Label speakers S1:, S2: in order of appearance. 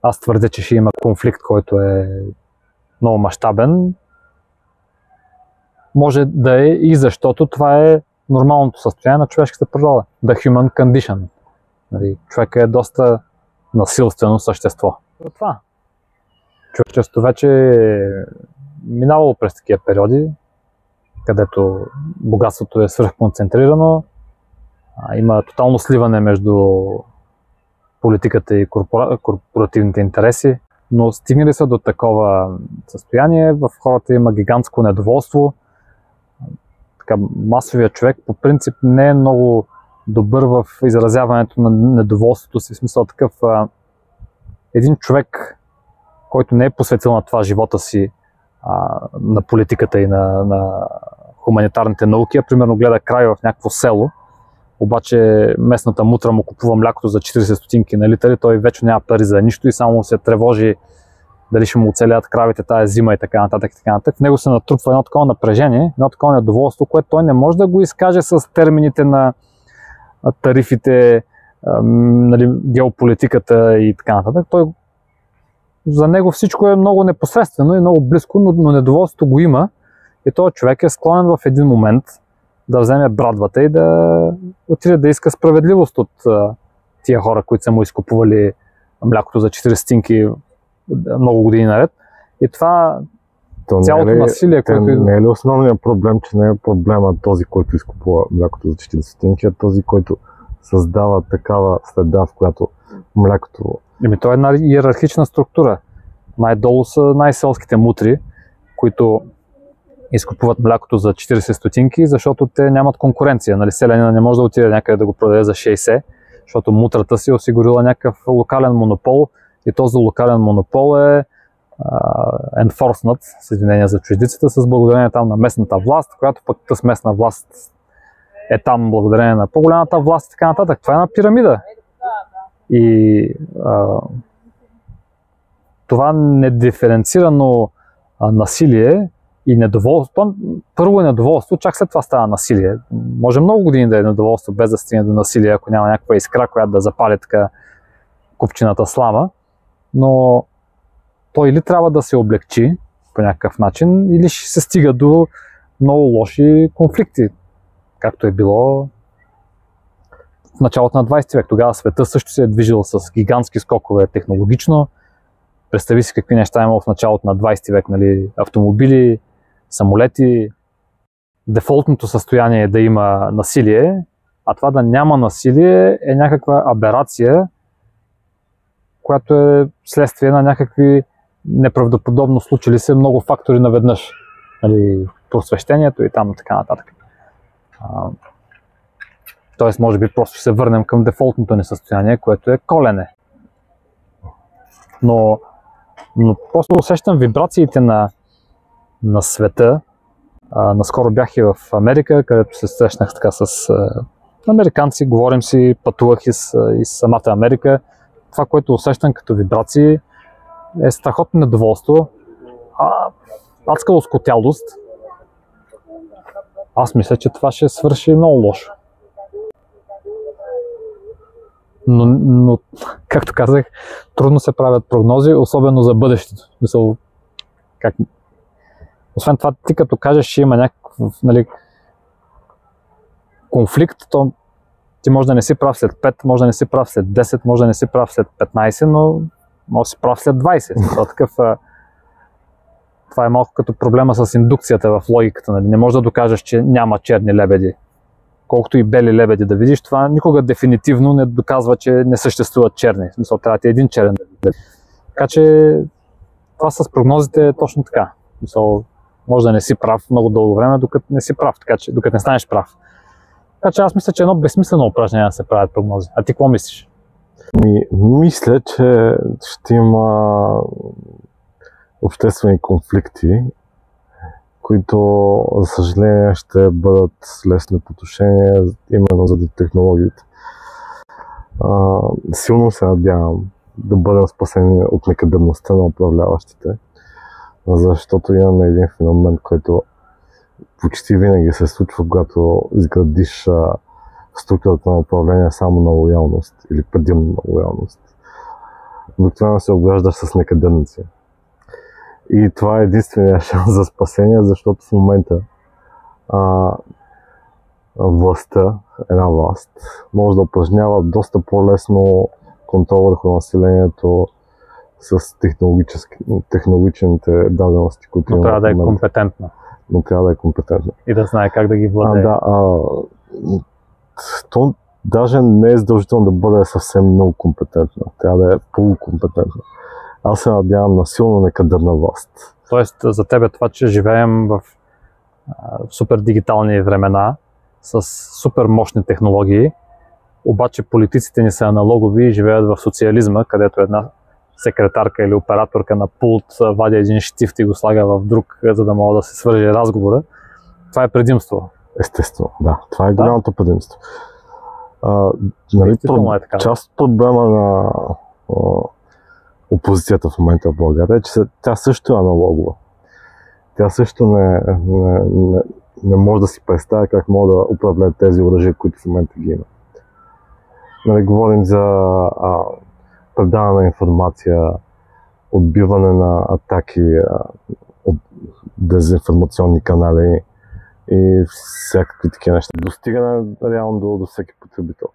S1: аз твърдя, че ще има конфликт, който е много мащабен. Може да е и защото това е нормалното състояние на човешката природа. The human condition. Нали, човек е доста насилствено същество. Това. Човечеството вече е минавало през такива периоди, където богатството е свръхконцентрирано, има тотално сливане между политиката и корпоративните интереси, но стигнали са до такова състояние, в хората има гигантско недоволство. Така, масовият човек по принцип не е много добър в изразяването на недоволството си, в смисъл такъв един човек, който не е посветил на това живота си, на политиката и на хуманитарните науки, а примерно гледа край в някакво село, обаче местната мутра му купува млякото за 40 стотинки на литър и той вече няма пари за нищо и само се тревожи дали ще му оцелят кравите тази зима и така нататък. В него се натрупва едно такова напрежение, едно такова недоволство, което той не може да го изкаже с термините на тарифите, нали, геополитиката и така нататък. За него всичко е много непосредствено и много близко, но недоволството го има и този човек е склонен в един момент да вземе брадвата и да отиде да иска справедливост от тия хора, които са му изкупували млякото за 40 стотинки много години наред. И това цялото насилие, което...
S2: Не е ли основният проблем, че не е проблема този, който изкупува млякото за 40 стотинки, а този, който създава такава среда, в която млякото...
S1: То е една иерархична структура. Най-долу са най-селските мутри, които изкупуват млякото за 40 стотинки, защото те нямат конкуренция. Нали, селянина не може да отиде някъде да го продаде за 60, защото мутрата си е осигурила някакъв локален монопол и този локален монопол е enforced, с извинение за чуждицата, с благодарение там на местната власт, която пък тази местна власт е там благодарение на по-голямата власт и така нататък. Това е една пирамида. И това недиференцирано насилие и недоволство, първо е недоволство, чак след това става насилие. Може много години да е недоволство без да стигне до насилие, ако няма някаква искра, която да запали така купчината слама, но той или трябва да се облегчи по някакъв начин, или ще се стига до много лоши конфликти, както е било в началото на 20 век. Тогава света също се е движил с гигантски скокове технологично. Представи си какви неща има в началото на 20 век, нали, автомобили, самолети. Дефолтното състояние е да има насилие, а това да няма насилие е някаква аберация, която е следствие на някакви неправдоподобно случили се много фактори наведнъж. Нали, просвещението и там така нататък. Тоест, може би просто ще се върнем към дефолтното ни състояние, което е колене. Но просто усещам вибрациите на света. Наскоро бях и в Америка, където се срещнах така с американци, говорим си, пътувах и самата Америка. Това, което усещам като вибрации, е страхотно недоволство, адска лоскотялост. Аз мисля, че това ще свърши много лошо. Но, както казах, трудно се правят прогнози, особено за бъдещето. Освен това, ти като кажеш, че има някакъв, нали, конфликт, то ти може да не си прав след 5, може да не си прав след 10, може да не си прав след 15, но може да си прав след 20. Това е малко като проблема с индукцията в логиката. Нали? Не можеш да докажеш, че няма черни лебеди. Колкото и бели лебеди да видиш, това никога дефинитивно не доказва, че не съществуват черни. В смисъл, трябва да ти е един черен лебед. Така че това с прогнозите е точно така. В смисъл, може да не си прав много дълго време, докато не си прав, така че докато не станеш прав. Така че аз мисля, че едно безсмислено упражнение да се правят прогнози. А ти какво мислиш?
S2: Мисля, че ще има обществени конфликти, които, за съжаление, ще бъдат с лесно потушение, именно заради технологиите. Силно се надявам да бъдем спасени от некадърността на управляващите, защото имаме един феномен, който почти винаги се случва, когато изградиш структурата на управление само на лоялност или предимно на лоялност. обикновено се обграждаш с некадърници. И това е единствения шанс за спасение, защото в момента властта, една власт, може да упражнява доста по-лесно контрол върху населението с технологичните дадености, които
S1: Но трябва да е компетентна.
S2: Но трябва да е компетентна.
S1: И да знае как да ги владее.
S2: То даже не е задължително да бъде съвсем много компетентна. Трябва да е полукомпетентна. Аз се надявам на силно некадърна власт.
S1: Тоест за тебе това, че живеем в супер дигитални времена, с супер мощни технологии, обаче политиците ни са аналогови и живеят в социализма, където една секретарка или операторка на пулт вади един щифт и го слага в друг, за да мога да се свържи разговора. Това е предимство.
S2: Естествено, да. Това е голямото предимство.
S1: Така.
S2: Част от проблема на опозицията в момента в България е, че тя също е аналогова. Тя също не може да си представя как могат да управляват тези оръжия, които в момента ги има. Говорим за предаване на информация, отбиване на атаки от дезинформационни канали и всякакви такива неща. Достигане реално до всеки потребител.